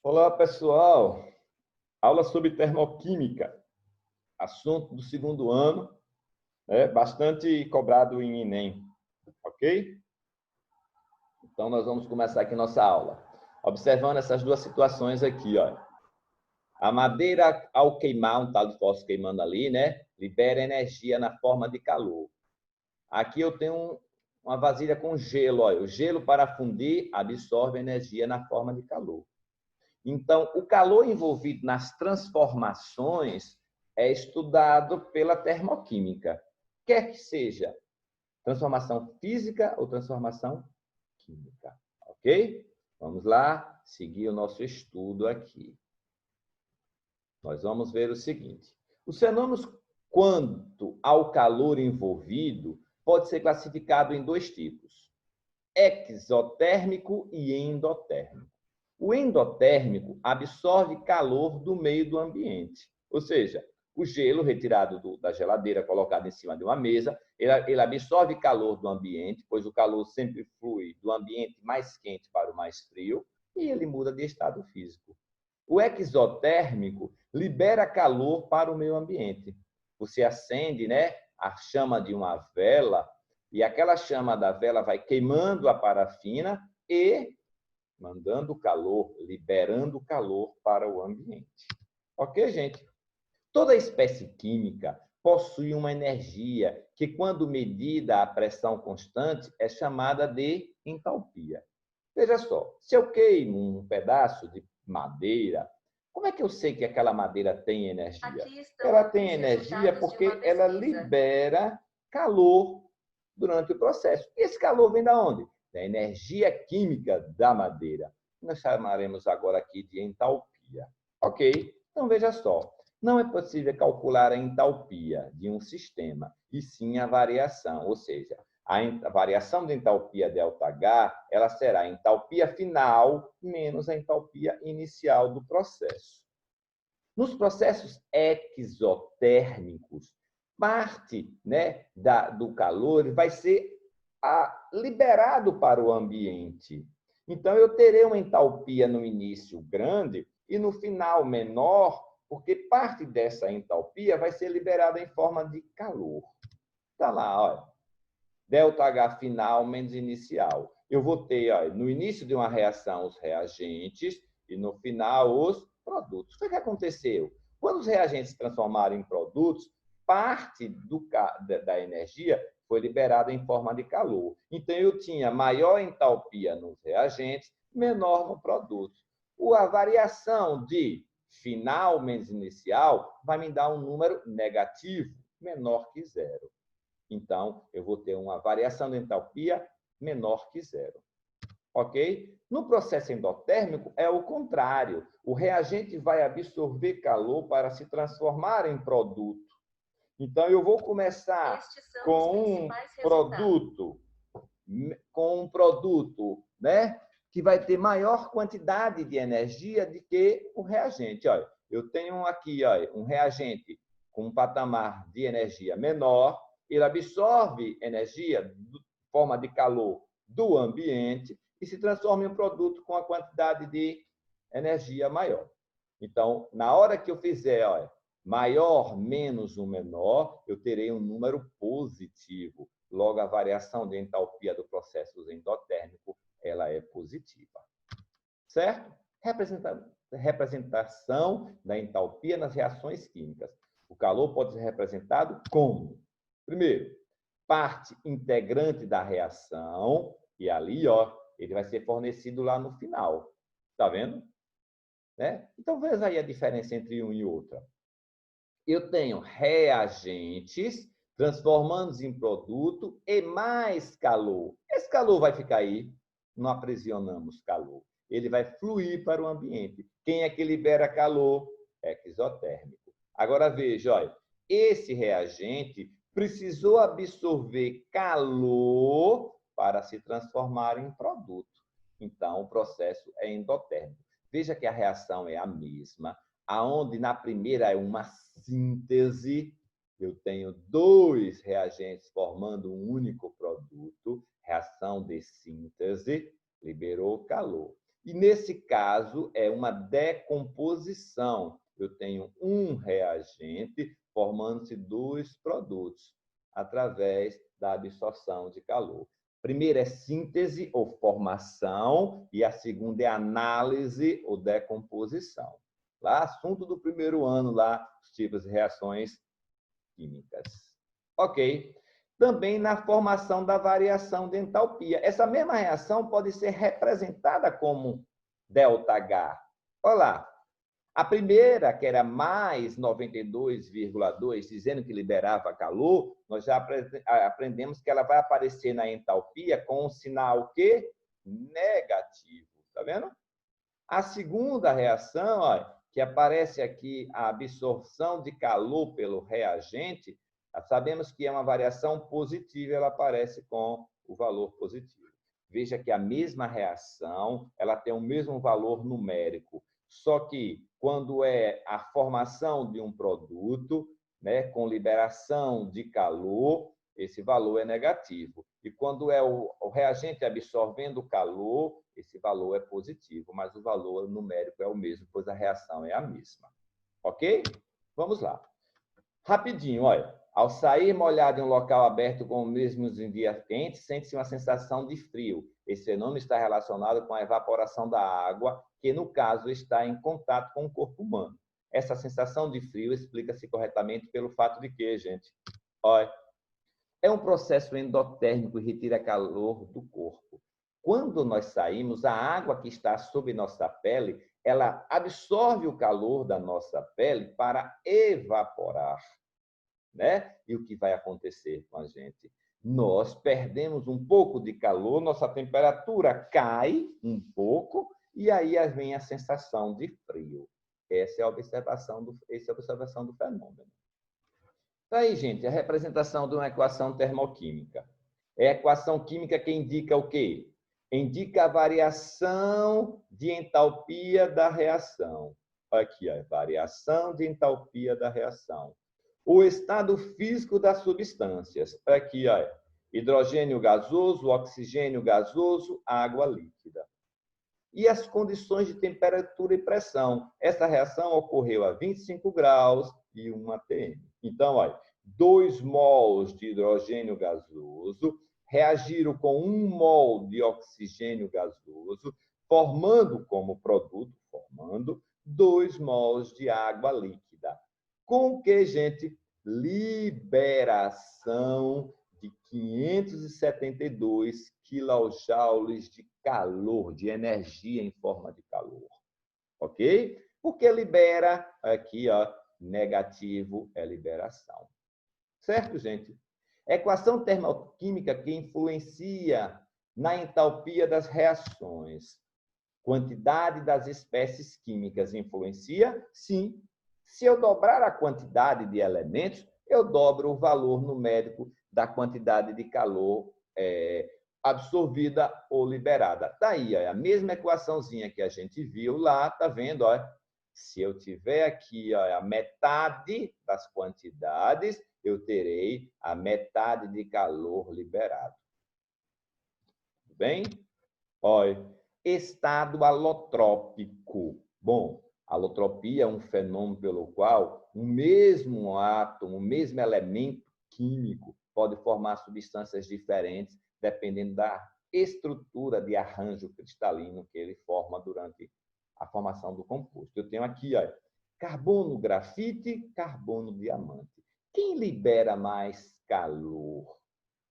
Olá, pessoal. Aula sobre termoquímica, assunto do segundo ano, bastante cobrado em Enem, ok? Então, nós vamos começar aqui nossa aula, observando essas duas situações aqui, ó. A madeira, ao queimar, um tal de fósforo queimando ali, né, libera energia na forma de calor. Aqui eu tenho uma vasilha com gelo, ó. O gelo, para fundir, absorve energia na forma de calor. Então, o calor envolvido nas transformações é estudado pela termoquímica, quer que seja transformação física ou transformação química, ok? Vamos lá, seguir o nosso estudo aqui. Nós vamos ver o seguinte: os fenômenos quanto ao calor envolvido pode ser classificado em dois tipos: exotérmico e endotérmico. O endotérmico absorve calor do meio do ambiente, ou seja, o gelo retirado da geladeira, colocado em cima de uma mesa, ele absorve calor do ambiente, pois o calor sempre flui do ambiente mais quente para o mais frio, e ele muda de estado físico. O exotérmico libera calor para o meio ambiente. Você acende, né, a chama de uma vela, e aquela chama da vela vai queimando a parafina e mandando calor, liberando calor para o ambiente. Ok, gente? Toda espécie química possui uma energia que, quando medida a pressão constante, é chamada de entalpia. Veja só, se eu queimo um pedaço de madeira, como é que eu sei que aquela madeira tem energia? Ela tem energia porque ela libera calor durante o processo. E esse calor vem da onde? Da energia química da madeira. Nós chamaremos agora aqui de entalpia. Ok? Então, veja só. Não é possível calcular a entalpia de um sistema, e sim a variação, ou seja, a variação de entalpia ΔH, ela será a entalpia final menos a entalpia inicial do processo. Nos processos exotérmicos, parte, né, do calor vai ser liberado para o ambiente. Então, eu terei uma entalpia no início grande e no final menor, porque parte dessa entalpia vai ser liberada em forma de calor. Está lá, olha. ΔH final menos inicial. Eu vou ter, olha, no início de uma reação, os reagentes e no final os produtos. O que aconteceu? Quando os reagentes se transformaram em produtos, parte da energia foi liberada em forma de calor. Então, eu tinha maior entalpia nos reagentes, menor no produto. A variação de final menos inicial vai me dar um número negativo, menor que zero. Então, eu vou ter uma variação de entalpia menor que zero. Ok? No processo endotérmico, é o contrário. O reagente vai absorver calor para se transformar em produto. Então, eu vou começar com um produto, né, que vai ter maior quantidade de energia do que o reagente. Olha, eu tenho aqui, olha, um reagente com um patamar de energia menor, ele absorve energia de forma de calor do ambiente e se transforma em um produto com a quantidade de energia maior. Então, na hora que eu fizer, olha, maior menos o menor, eu terei um número positivo. Logo, a variação de entalpia do processo endotérmico, ela é positiva. Certo? Representação da entalpia nas reações químicas. O calor pode ser representado como? Primeiro, parte integrante da reação, e ali, ó, ele vai ser fornecido lá no final. Está vendo? Né? Então, veja aí a diferença entre um e outro. Eu tenho reagentes transformando em produto e mais calor. Esse calor vai ficar aí, não aprisionamos calor. Ele vai fluir para o ambiente. Quem é que libera calor? Exotérmico. Agora veja, olha, esse reagente precisou absorver calor para se transformar em produto. Então, o processo é endotérmico. Veja que a reação é a mesma, aonde na primeira é uma síntese, eu tenho dois reagentes formando um único produto, reação de síntese, liberou calor. E, nesse caso, é uma decomposição. Eu tenho um reagente formando-se dois produtos através da absorção de calor. Primeiro é síntese ou formação e a segunda é análise ou decomposição. Lá, assunto do primeiro ano, lá, os tipos de reações químicas. Ok. Também na formação da variação de entalpia. Essa mesma reação pode ser representada como ΔH. Olha lá. A primeira, que era mais 92,2, dizendo que liberava calor, nós já aprendemos que ela vai aparecer na entalpia com um sinal o quê? Negativo. Está vendo? A segunda reação, ó, que aparece aqui, a absorção de calor pelo reagente, sabemos que é uma variação positiva, ela aparece com o valor positivo. Veja que a mesma reação, ela tem o mesmo valor numérico, só que quando é a formação de um produto, né, com liberação de calor, esse valor é negativo. E quando é o reagente absorvendo calor, esse valor é positivo, mas o valor numérico é o mesmo, pois a reação é a mesma. Ok? Vamos lá. Rapidinho, olha. Ao sair molhado em um local aberto com os mesmos ingredientes, sente-se uma sensação de frio. Esse fenômeno está relacionado com a evaporação da água, que, no caso, está em contato com o corpo humano. Essa sensação de frio explica-se corretamente pelo fato de que, gente, olha, é um processo endotérmico e retira calor do corpo. Quando nós saímos, a água que está sob nossa pele, ela absorve o calor da nossa pele para evaporar. Né? E o que vai acontecer com a gente? Nós perdemos um pouco de calor, nossa temperatura cai um pouco e aí vem a sensação de frio. Essa é a observação do fenômeno. Então, aí, gente, a representação de uma equação termoquímica. É a equação química que indica o quê? Indica a variação de entalpia da reação. Aqui, a variação de entalpia da reação. O estado físico das substâncias. Aqui, ó, hidrogênio gasoso, oxigênio gasoso, água líquida. E as condições de temperatura e pressão. Essa reação ocorreu a 25 graus e 1 atm. Então, olha, 2 mols de hidrogênio gasoso reagiram com 1 mol de oxigênio gasoso, formando como produto, 2 mols de água líquida. Com que, gente? Liberação de 572 quilojoules de calor, de energia em forma de calor. Ok? Porque libera, aqui, ó, negativo é liberação. Certo, gente? Equação termoquímica que influencia na entalpia das reações. Quantidade das espécies químicas influencia? Sim. Se eu dobrar a quantidade de elementos, eu dobro o valor numérico da quantidade de calor absorvida ou liberada. Daí, ó, a mesma equaçãozinha que a gente viu lá, tá vendo? Ó, se eu tiver aqui, ó, a metade das quantidades, eu terei a metade de calor liberado. Tudo bem? Olha, estado alotrópico. Bom, a alotropia é um fenômeno pelo qual o mesmo átomo, o mesmo elemento químico pode formar substâncias diferentes, dependendo da estrutura de arranjo cristalino que ele forma durante a formação do composto. Eu tenho aqui, ó, carbono grafite, carbono diamante. Quem libera mais calor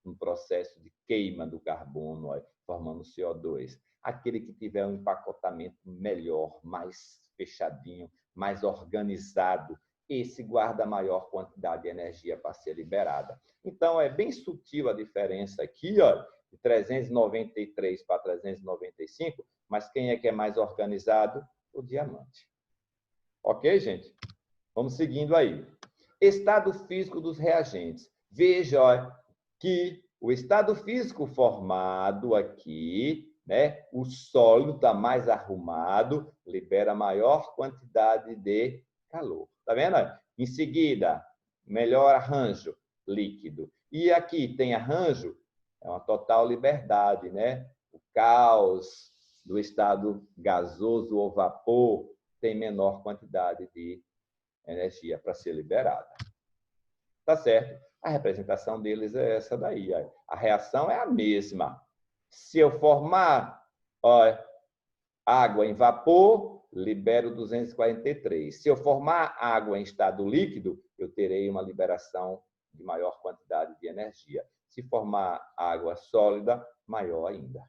no processo de queima do carbono, ó, formando CO2? Aquele que tiver um empacotamento melhor, mais fechadinho, mais organizado, esse guarda maior quantidade de energia para ser liberada. Então, é bem sutil a diferença aqui, ó, de 393 para 395, mas quem é que é mais organizado? O diamante. Ok, gente? Vamos seguindo aí. Estado físico dos reagentes. Veja, ó, que o estado físico formado aqui, né, o sólido está mais arrumado, libera maior quantidade de calor. Tá vendo? Em seguida, melhor arranjo, líquido. E aqui tem arranjo, é uma total liberdade, né? O caos, do estado gasoso ou vapor tem menor quantidade de energia para ser liberada. Tá certo? A representação deles é essa daí. A reação é a mesma. Se eu formar água em vapor, libero 243. Se eu formar água em estado líquido, eu terei uma liberação de maior quantidade de energia. Se formar água sólida, maior ainda.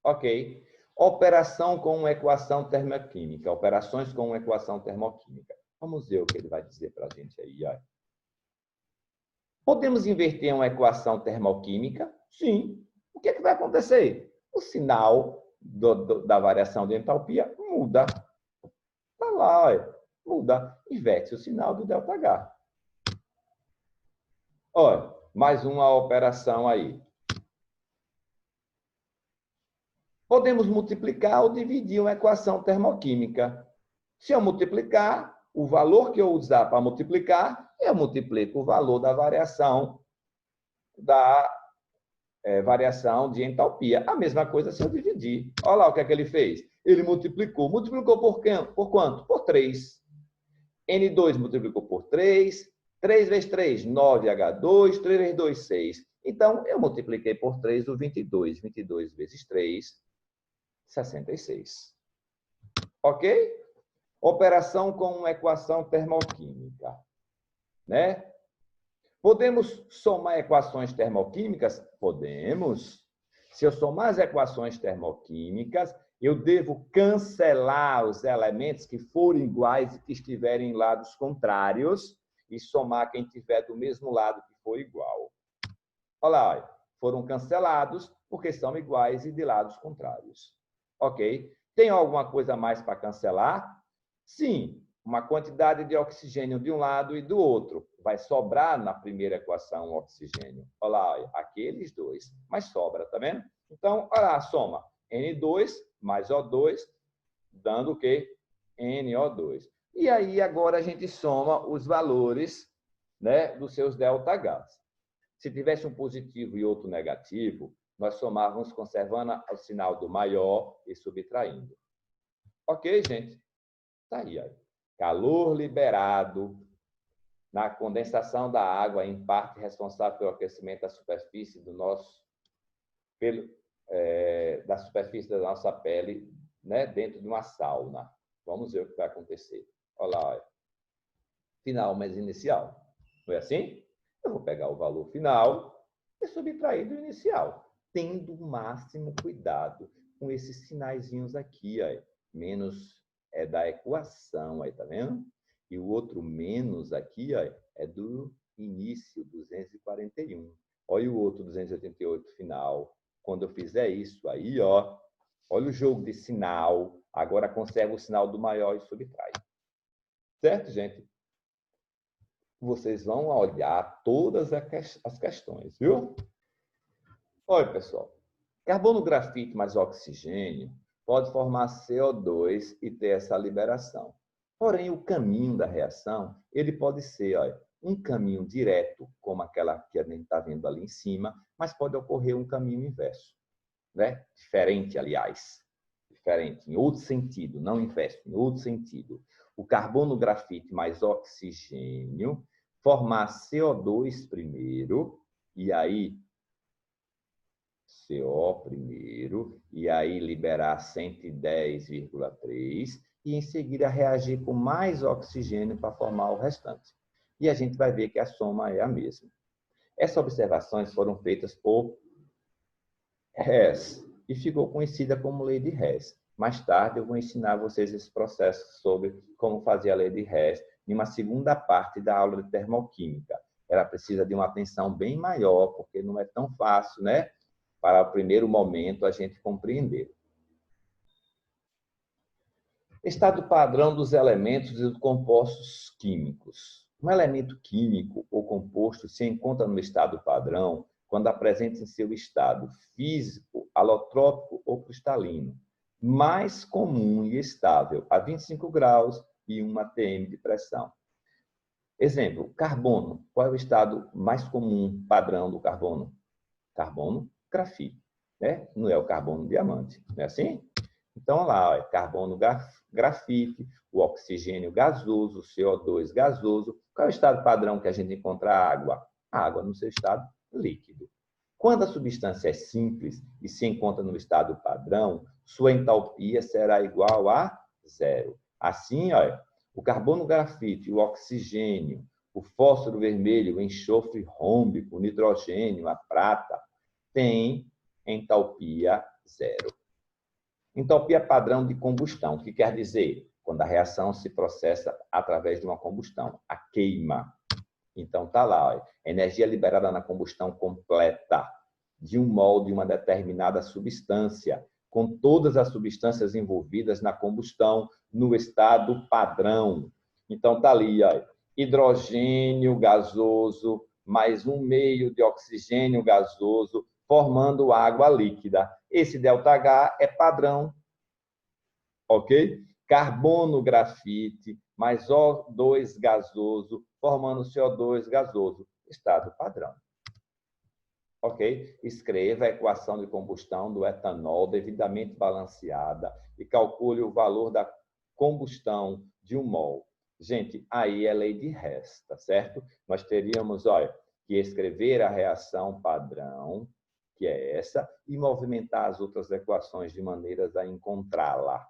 Ok. Operação com uma equação termoquímica. Operações com uma equação termoquímica. Vamos ver o que ele vai dizer para a gente aí. Podemos inverter uma equação termoquímica? Sim. O que vai acontecer? O sinal da variação de entalpia muda. Está lá, muda. Inverte o sinal do ΔH. Olha, mais uma operação aí. Podemos multiplicar ou dividir uma equação termoquímica. Se eu multiplicar, o valor que eu usar para multiplicar, eu multiplico o valor da variação de entalpia. A mesma coisa se eu dividir. Olha lá o que é que ele fez. Ele multiplicou. Multiplicou por quanto? Por 3. N2 multiplicou por 3. 3 vezes 3, 9H2. 3 vezes 2, 6. Então, eu multipliquei por 3 o 22. 22 vezes 3, 66. Ok? Operação com uma equação termoquímica. Né? Podemos somar equações termoquímicas? Podemos. Se eu somar as equações termoquímicas, eu devo cancelar os elementos que forem iguais e que estiverem em lados contrários e somar quem tiver do mesmo lado que for igual. Olha lá, foram cancelados porque são iguais e de lados contrários. Ok? Tem alguma coisa mais para cancelar? Sim, uma quantidade de oxigênio de um lado e do outro. Vai sobrar na primeira equação o oxigênio. Olha lá, aqueles dois. Mas sobra, tá vendo? Então, olha lá, soma. N2 mais O2, dando o quê? NO2. E aí, agora, a gente soma os valores, né, dos seus ΔH. Se tivesse um positivo e outro negativo, nós somávamos conservando o sinal do maior e subtraindo. Ok, gente? Tá aí. Calor liberado na condensação da água, em parte responsável pelo aquecimento da superfície da superfície da nossa pele, né, dentro de uma sauna. Vamos ver o que vai acontecer. Olha lá. Final mais inicial. Foi assim? Eu vou pegar o valor final e subtrair do inicial, tendo o máximo cuidado com esses sinaizinhos aqui, menos é da equação, tá vendo? E o outro menos aqui, é do início, 241. Olha o outro 288 final. Quando eu fizer isso aí, olha o jogo de sinal. Agora conserva o sinal do maior e subtrai. Certo, gente? Vocês vão olhar todas as questões, viu? Olha, pessoal. Carbono, grafite mais oxigênio pode formar CO2 e ter essa liberação. Porém, o caminho da reação, ele pode ser um caminho direto, como aquela que a gente está vendo ali em cima, mas pode ocorrer um caminho inverso. Né? Diferente, aliás. Diferente, em outro sentido, não inverso, em outro sentido. O carbono, grafite mais oxigênio formar CO2 primeiro, e aí CO primeiro, e aí liberar 110,3, e em seguida reagir com mais oxigênio para formar o restante. E a gente vai ver que a soma é a mesma. Essas observações foram feitas por Hess e ficou conhecida como lei de Hess. Mais tarde eu vou ensinar vocês esse processo sobre como fazer a lei de Hess em uma segunda parte da aula de termoquímica. Ela precisa de uma atenção bem maior, porque não é tão fácil, né? Para o primeiro momento a gente compreender. Estado padrão dos elementos e dos compostos químicos. Um elemento químico ou composto se encontra no estado padrão quando apresenta em seu estado físico, alotrópico ou cristalino, mais comum e estável a 25 graus e 1 atm de pressão. Exemplo, carbono. Qual é o estado mais comum, padrão do carbono? Carbono, grafite. né? Não é o carbono diamante, não é assim? Então, lá, ó, carbono grafite, o oxigênio gasoso, o CO2 gasoso. Qual é o estado padrão que a gente encontra a água? A água no seu estado líquido. Quando a substância é simples e se encontra no estado padrão, sua entalpia será igual a zero. Assim, ó, o carbono grafite, o oxigênio, o fósforo vermelho, o enxofre rômbico, o nitrogênio, a prata, têm entalpia zero. Entalpia padrão de combustão, o que quer dizer? Quando a reação se processa através de uma combustão, a queima. Então, está lá, ó, energia liberada na combustão completa de um mol de uma determinada substância, com todas as substâncias envolvidas na combustão no estado padrão. Então, está ali, ó, hidrogênio gasoso mais 1/2 de oxigênio gasoso, formando água líquida. Esse ΔH é padrão, ok? Carbono grafite mais O2 gasoso, formando CO2 gasoso, estado padrão. Ok? Escreva a equação de combustão do etanol devidamente balanceada e calcule o valor da combustão de 1 mol. Gente, aí é lei de Hess, tá certo? Nós teríamos, olha, que escrever a reação padrão, que é essa, e movimentar as outras equações de maneiras a encontrá-la.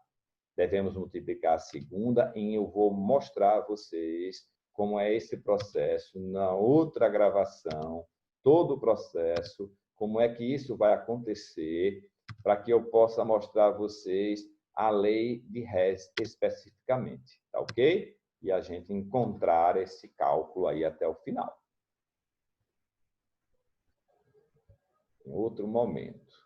Devemos multiplicar a segunda e eu vou mostrar a vocês como é esse processo na outra gravação, todo o processo, como é que isso vai acontecer, para que eu possa mostrar a vocês a lei de Hess especificamente, tá ok? E a gente encontrar esse cálculo aí até o final. Em outro momento.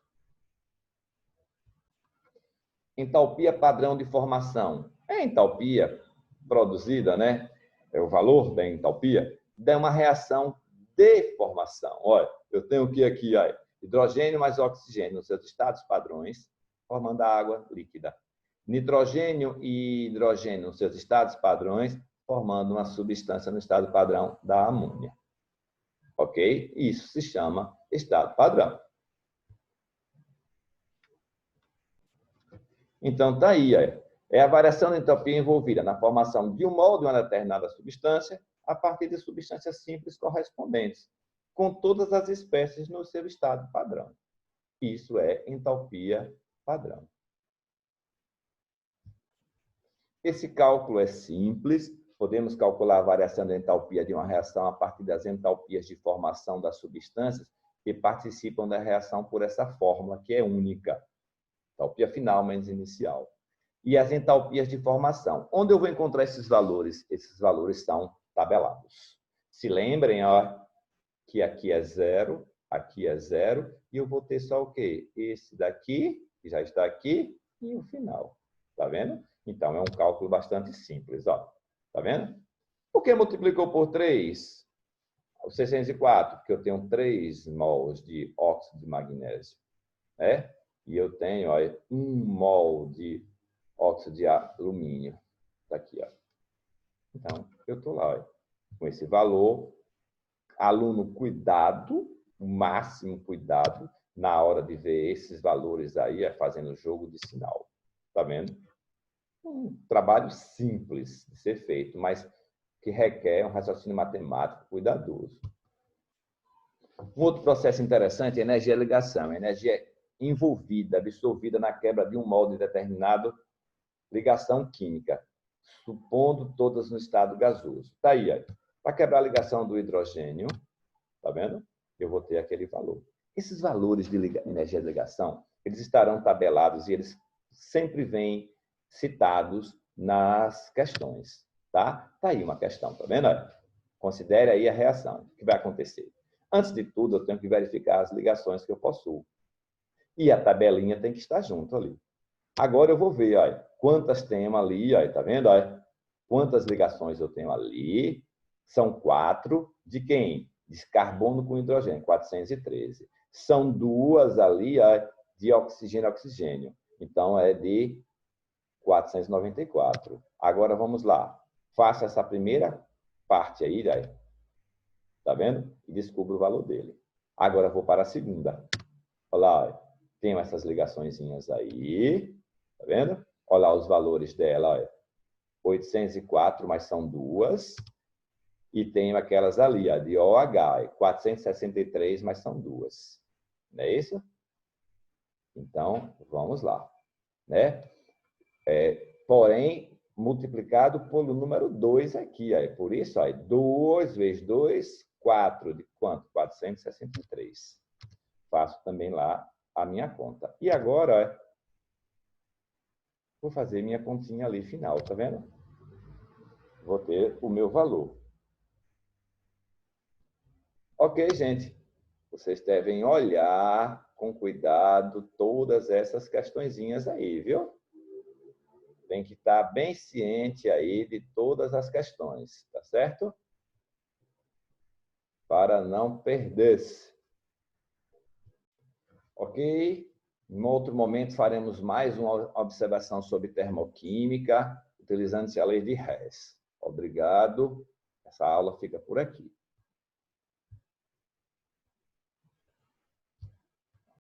Entalpia padrão de formação. É a entalpia produzida, né? É o valor da entalpia, dá uma reação de formação. Olha, eu tenho aqui, ó, hidrogênio mais oxigênio nos seus estados padrões, formando a água líquida. Nitrogênio e hidrogênio nos seus estados padrões, formando uma substância no estado padrão da amônia. Ok? Isso se chama estado padrão. Então, está aí. É a variação da entropia envolvida na formação de um mol de uma determinada substância a partir de substâncias simples correspondentes, com todas as espécies no seu estado padrão. Isso é entalpia padrão. Esse cálculo é simples. Podemos calcular a variação da entalpia de uma reação a partir das entalpias de formação das substâncias que participam da reação por essa fórmula, que é única. Entalpia final menos inicial. E as entalpias de formação. Onde eu vou encontrar esses valores? Esses valores são tabelados. Se lembrem, ó, que aqui é zero, e eu vou ter só o quê? Esse daqui, que já está aqui, e o final. Tá vendo? Então, é um cálculo bastante simples, ó. Tá vendo? Por que multiplicou por 3? O 604, porque eu tenho 3 mols de óxido de magnésio, né? E eu tenho, ó, 1 mol de óxido de alumínio. Está aqui, ó. Então, eu estou lá, ó, com esse valor. Aluno, cuidado, o máximo cuidado na hora de ver esses valores aí, fazendo jogo de sinal. Tá vendo? Um trabalho simples de ser feito, mas que requer um raciocínio matemático cuidadoso. Um outro processo interessante é a energia de ligação. A energia envolvida, absorvida na quebra de um molde determinado, ligação química, supondo todas no estado gasoso. Está aí, ó. Para quebrar a ligação do hidrogênio, tá vendo? Eu vou ter aquele valor. Esses valores de energia de ligação, eles estarão tabelados e eles sempre vêm citados nas questões, tá? Tá aí uma questão, tá vendo? Considere aí a reação. O que vai acontecer? Antes de tudo, eu tenho que verificar as ligações que eu possuo. E a tabelinha tem que estar junto ali. Agora eu vou ver, ó, quantas tem ali, ó, tá vendo? Ó, quantas ligações eu tenho ali? São 4. De quem? De carbono com hidrogênio, 413. São 2 ali, ó, de oxigênio a oxigênio. Então, é de 494. Agora, vamos lá. Faça essa primeira parte aí, ó, tá vendo? E descubra o valor dele. Agora, vou para a segunda. Olha lá, ó. Tenho essas ligaçõezinhas aí, tá vendo? Olha lá os valores dela, olha. 804, mas são duas. E tenho aquelas ali, a de OH, 463, mas são duas. Não é isso? Então, vamos lá. Né? Porém, multiplicado pelo número 2 aqui. Ó. Por isso, ó, 2 vezes 2, 4. De quanto? 463. Faço também lá a minha conta. E agora, ó, vou fazer minha continha ali final, tá vendo? Vou ter o meu valor. Ok, gente. Vocês devem olhar com cuidado todas essas questõezinhas aí, viu? Tem que estar bem ciente aí de todas as questões, tá certo? Para não perder-se. Ok? Em outro momento faremos mais uma observação sobre termoquímica, utilizando-se a lei de Hess. Obrigado. Essa aula fica por aqui.